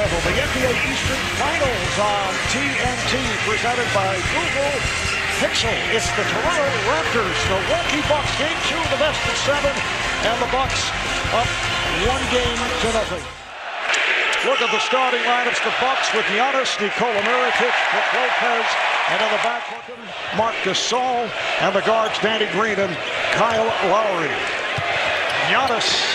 level. The NBA Eastern Finals on TNT, presented by Google Pixel. It's the Toronto Raptors, Milwaukee Bucks, game 2 of the best of 7, and the Bucks up 1-0. Look at the starting lineups. The Bucks with Giannis, Nikola Mirotic, Brook Lopez, and in the backcourt, Marc Gasol, and the guards, Danny Green and Kyle Lowry. Giannis,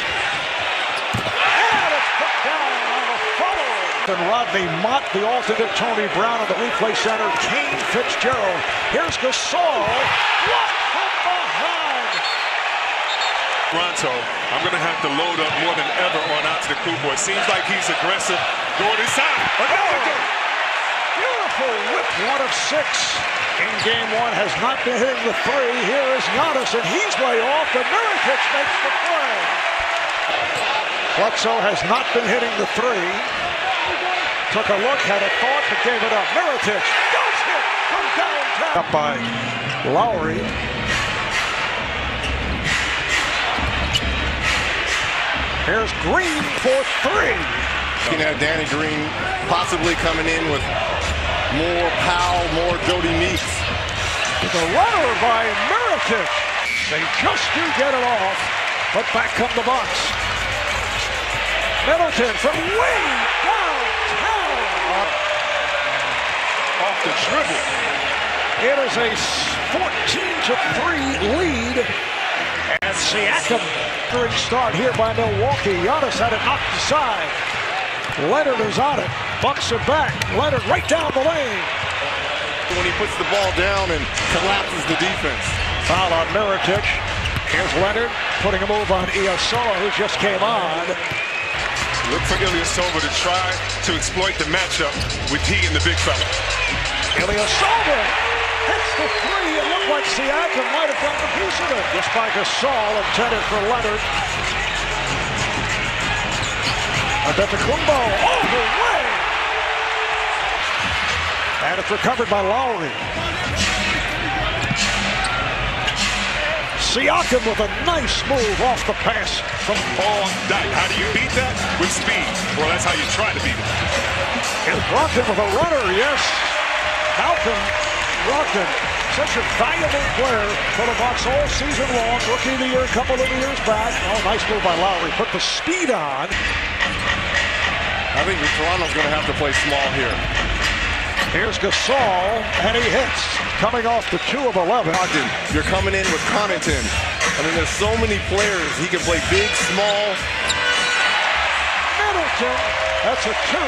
and it's put down on a follow. And Rodney Mott, the alternate Tony Brown, and the replay center, Kane Fitzgerald. Here's Gasol. What from behind? Toronto, I'm going to have to load up more than ever on Antetokounmpo. It seems like he's aggressive. Going inside. Another goal. Beautiful whip. 1 of 6 in game 1. Has not been hitting the 3. Here is Giannis, and he's way off. And Mirotic makes the play. Bledsoe has not been hitting the 3. Took a look, had a thought, but gave it up. Mirotic does hit from downtown. Up by Lowry. Here's Green for 3. Looking at Danny Green possibly coming in with more Powell, more Jody Meeks. The runner by Mirotic. They just do get it off, but back come the Bucks. Middleton from way downtown. Off the dribble. It is a 14-3 lead. And Siakam, third start here by Milwaukee. Giannis had it knocked aside. Leonard is on it. Bucks are back. Leonard right down the lane. When he puts the ball down and collapses the defense. Foul on Mirotic. Here's Leonard putting a move on Ilyasova, who just came on. Look for Ilyasova to try to exploit the matchup with he and the big fella. Ilyasova hits the 3. It looked like Siakam might have done the piece of it. Just by Gasol, intended for Leonard. Antetokounmpo all the way. And it's recovered by Lowry. Siakam with a nice move off the pass from Paul Dyke. How do you beat that? With speed. Well, that's how you try to beat it. Here's Brogdon with a runner, yes. Malcolm Brogdon, such a valuable player for the Bucks all season long. Rookie of the year a couple of years back. Oh, nice move by Lowry. Put the speed on. I think Toronto's going to have to play small here. Here's Gasol, and he hits. Coming off the 2 of 11. You're coming in with Connaughton. I mean, there's so many players. He can play big, small. Middleton, that's a 2.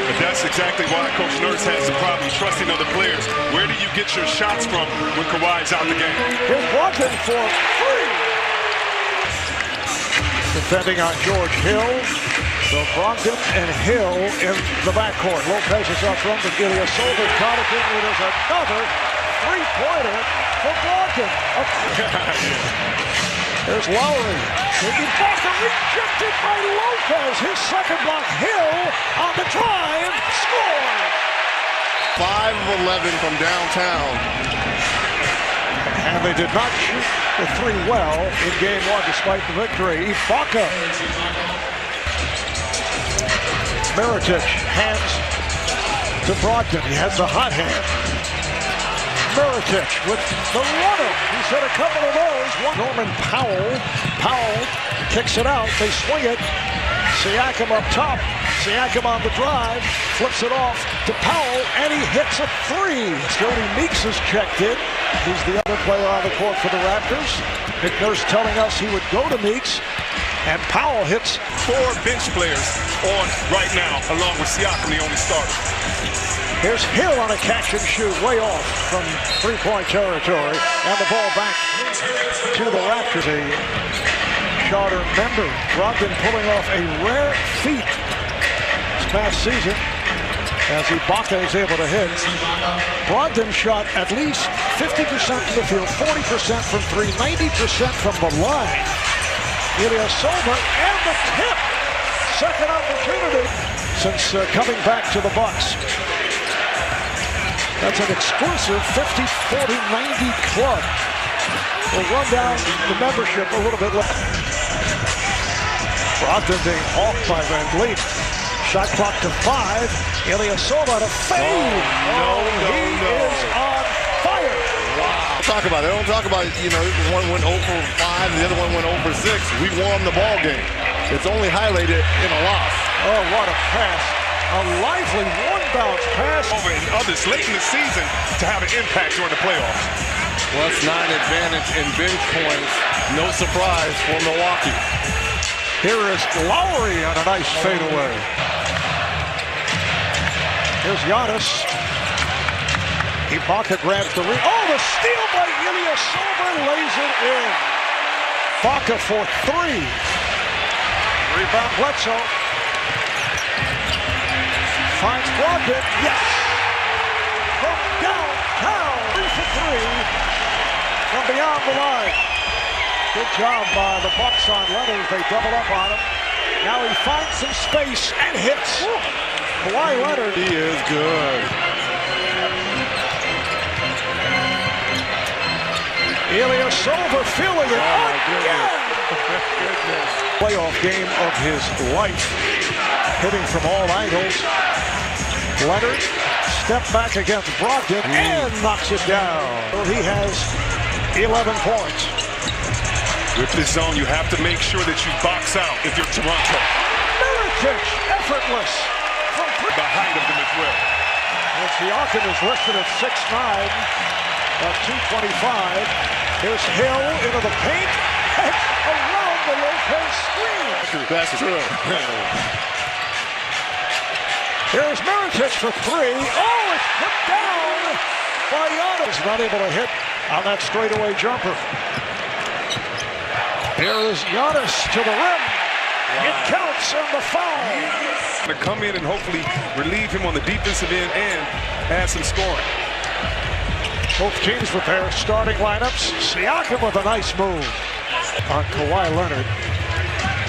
But that's exactly why Coach Nurse has the problem trusting other players. Where do you get your shots from when Kawhi's out the game? Here's Brogdon for 3. Defending on George Hill. So Brogdon and Hill in the backcourt. Lopez is up front with Ilyasova. Connaughton. It is another three-pointer for Brogdon. There's Lowry. Ibaka rejected by Lopez. His second block. Hill on the drive. Score. 5 of 11 from downtown. And they did not shoot the 3 well in game 1 despite the victory. Ibaka. Mirotic hands to Brogdon. He has the hot hand. Mirotic with the runner. He's hit a couple of those. Norman Powell. Powell kicks it out. They swing it. Siakam up top. Siakam on the drive. Flips it off to Powell, and he hits a 3. Jody Meeks is checked in. He's the other player on the court for the Raptors. Nick Nurse telling us he would go to Meeks. And Powell hits 4 bench players on right now, along with Siakam, the only starter. Here's Hill on a catch and shoot, way off from 3-point territory. And the ball back to the Raptors. A charter member, Brogdon pulling off a rare feat this past season as Ibaka is able to hit. Brogdon shot at least 50% from the field, 40% from 3, 90% from the line. Ilyasova and the tip. Second opportunity since coming back to the Bucks. That's an exclusive 50, 40, 90 club. We'll run down the membership a little bit later. Brogdon being off by Van Vliet. Shot clock to 5. Ilyasova to fade. He is on fire. Wow. Talk about it. They don't talk about it. You know, one went 0 for 5, the other one went 0 for 6. We won the ball game. It's only highlighted in a loss. Oh, what a pass. A lively one-bounce pass. Over and others late in the season to have an impact during the playoffs. Plus 9 advantage in bench points. No surprise for Milwaukee. Here is Lowry on a nice fadeaway. Here's Giannis. Ibaka grabs the ring. Oh, the steal by Ilyasova lays it in. Ibaka for 3. Rebound Bledsoe. Finds Brogdon. Yes. From downtown. 3 for 3. From beyond the line. Good job by the Bucks on Leonard. They double up on him. Now he finds some space and hits. Kawhi Leonard. He is good. Ilyasova feeling it. Oh, my goodness. Playoff game of his life. Hitting from all angles. Leonard step back against Brogdon and knocks it down. He has 11 points. With this zone, you have to make sure that you box out if you're Toronto. Mirotic, effortless. From The height of them as well. and Siakam is listed at 6'9", at 225. Here's Hill into the paint. And around the Lopez screen. That's true. Here's Mirotic for 3. Oh, it's put down by Giannis. Not able to hit on that straightaway jumper. Here is Giannis to the rim. It counts on the foul. To come in and hopefully relieve him on the defensive end and add some scoring. Both teams with their starting lineups. Siakam with a nice move on Kawhi Leonard.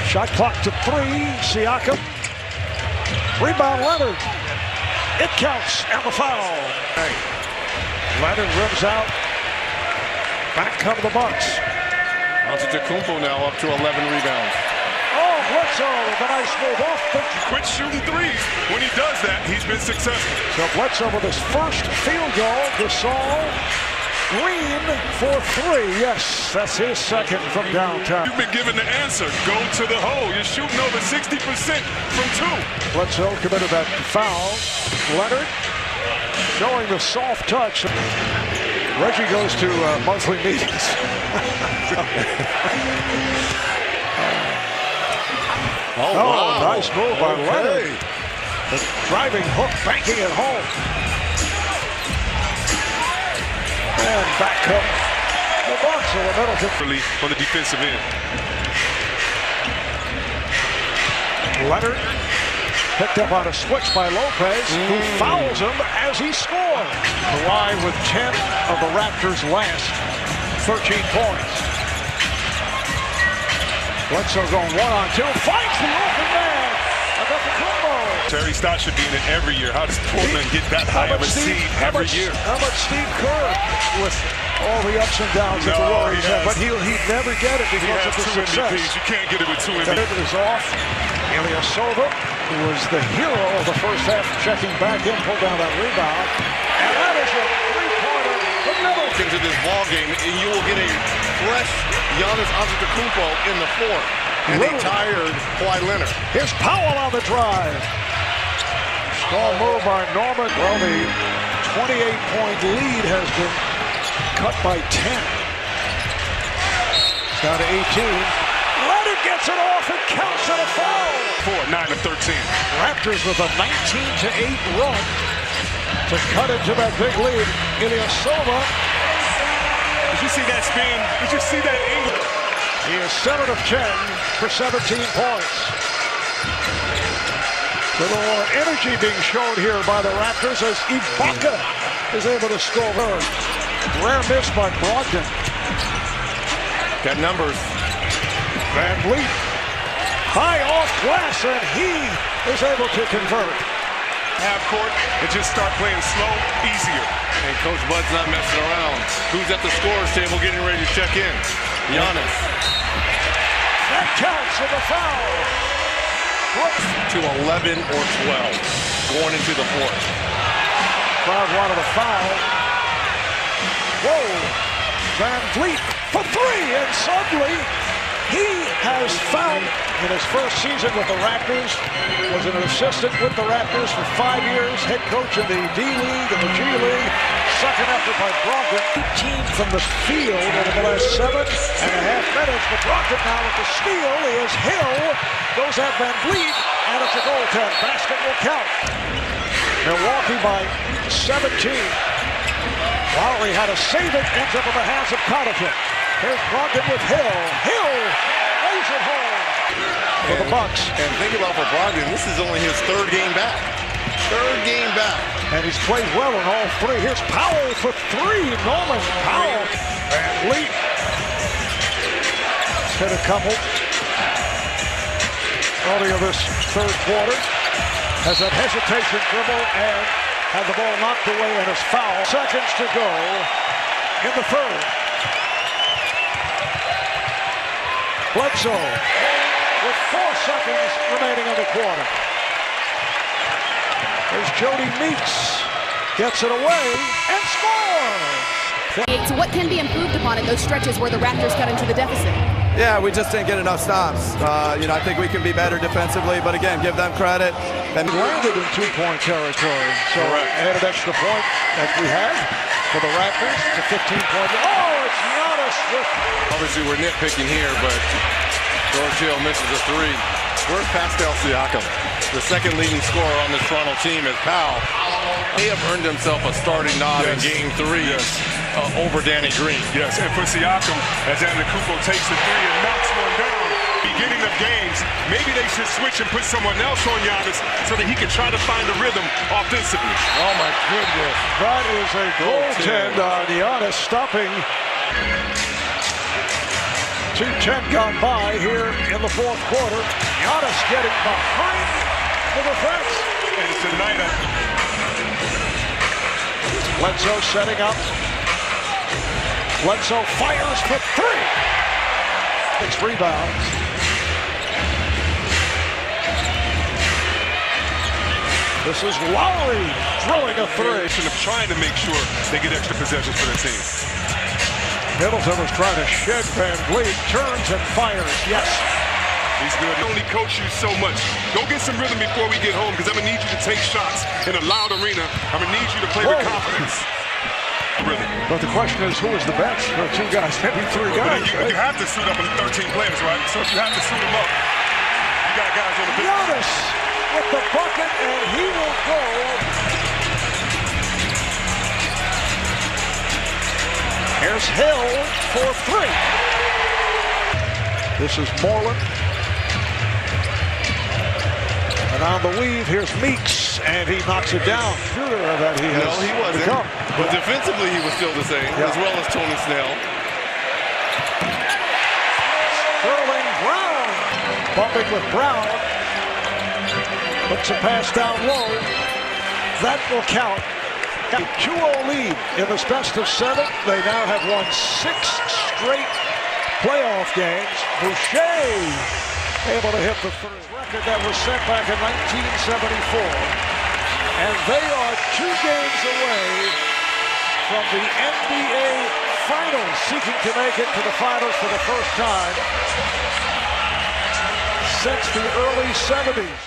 Shot clock to 3. Siakam. Rebound Leonard. It counts and the foul. Leonard rims out. Back come the Bucks. Antetokounmpo now up to 11 rebounds. Oh, Bledsoe with a nice move off the... Quit shooting threes. When he does that, he's been successful. So Bledsoe with his first field goal. Gasol, Green for 3. Yes, that's his second from downtown. You've been given the answer. Go to the hole. You're shooting over 60% from 2. Bledsoe committed that foul. Leonard showing the soft touch. Reggie goes to monthly meetings. Wow. Nice move by Leonard. The driving hook, banking it home. And back up the Bucks in the middle. On the defensive end. Leonard picked up on a switch by Lopez, who fouls him as he scores. Kawhi with 10 of the Raptors' last 13 points. Bledsoe going 1-on-2, finds the open man. Terry Stott should be in it every year. How does Portland get that high of a seed every year? How much Steve Kerr with all the ups and downs that the Warriors have, but he'd never get it because of the success. MVPs. You can't get it with 2 MVPs. It is off. Ilyasova, who was the hero of the first half, checking back in, pulled down that rebound. And that is a three-pointer from Middleton. Into this ball game, and you will get a fresh Giannis Antetokounmpo in the fourth. And a tired Kawhi Leonard. Here's Powell on the drive. Strong move by Norman. Well, the 28-point lead has been cut by 10. It's down to 18. Leonard gets it off and counts at a foul. 9 of 13. Raptors with a 19-8 run to cut into that big lead. Ilyasova. Did you see that spin? Did you see that angle? He is 7 of 10 for 17 points. A little more energy being shown here by the Raptors as Ibaka is able to score her. Rare miss by Brogdon. Got numbers. Van Vliet. High off glass, and he is able to convert. Half court and just start playing slow, easier. And Coach Bud's not messing around. Who's at the scorer's table getting ready to check in? Giannis. That counts for the foul. to 11 or 12 going into the fourth. Crowd wanted a foul. Whoa! Van Vliet for three, and suddenly he has found, in his first season with the Raptors, was an assistant with the Raptors for 5 years, head coach in the D-League and the G-League, second effort by Brogdon. 18 from the field over the last 7.5 minutes, but Brogdon now with the steal is Hill, goes at Van Vliet, and it's a goaltend. Basket will count. Milwaukee by 17. Lowry had to save it, ends up in the hands of Connaughton. Here's Brogdon with Hill. Hill lays it home for the Bucks. And think about for Brogdon, this is only his third game back. Third game back. And he's played well in all three. Here's Powell for three. Norman Powell. Van Vliet hit a couple earlier this third quarter. Has that hesitation dribble and had the ball knocked away and is foul. Seconds to go in the third. Bledsoe with 4 seconds remaining in the quarter. There's Jody Meeks. Gets it away and scores! So what can be improved upon in those stretches where the Raptors got into the deficit? Yeah, we just didn't get enough stops. I think we can be better defensively, but again, give them credit. And landed in 2-point territory. So added extra point that we have for the Raptors. It's a 15-point. Oh, it's Giannis with... Obviously, we're nitpicking here, but George Hill misses a three. Where's Pascal Siakam? The second leading scorer on this Toronto team is Powell. They have earned himself a starting nod in Game 3 over Danny Green. Yes, and for Siakam, as Antetokounmpo takes the three and knocks one down, beginning of games, maybe they should switch and put someone else on Giannis so that he can try to find a rhythm offensively. Oh, my goodness. That is a goaltend on Giannis, stopping. 2:10 gone by here in the fourth quarter. Giannis getting behind the defense. And tonight, Bledsoe setting up. Bledsoe fires for three. 6 rebounds. This is Lowry throwing a three. of trying to make sure they get extra possessions for their team. Middleton was trying to shed Van Vliet, turns and fires. Yes. He's good. I only coach you so much. Go get some rhythm before we get home, because I'm going to need you to take shots in a loud arena. I'm going to need you to play with confidence. Rhythm. But the question is, who is the best? There are 2 guys, maybe 3 guys. You have to suit up with 13 players, right? So if you have to suit them up, you got guys on the bench. Giannis with the bucket, and he will go. Here's Hill for 3. This is Moreland. And on the weave, here's Meeks, and he knocks it down. Shooter that he has he wasn't. become. But defensively, he was still the same, as well as Tony Snell. Sterling Brown. Bumping with Brown. Puts a pass down low. That will count. A 2-0 lead in this best of 7. They now have won 6 straight playoff games. Boucher able to hit the third record that was set back in 1974. And they are 2 games away from the NBA Finals, seeking to make it to the Finals for the first time since the early 70s.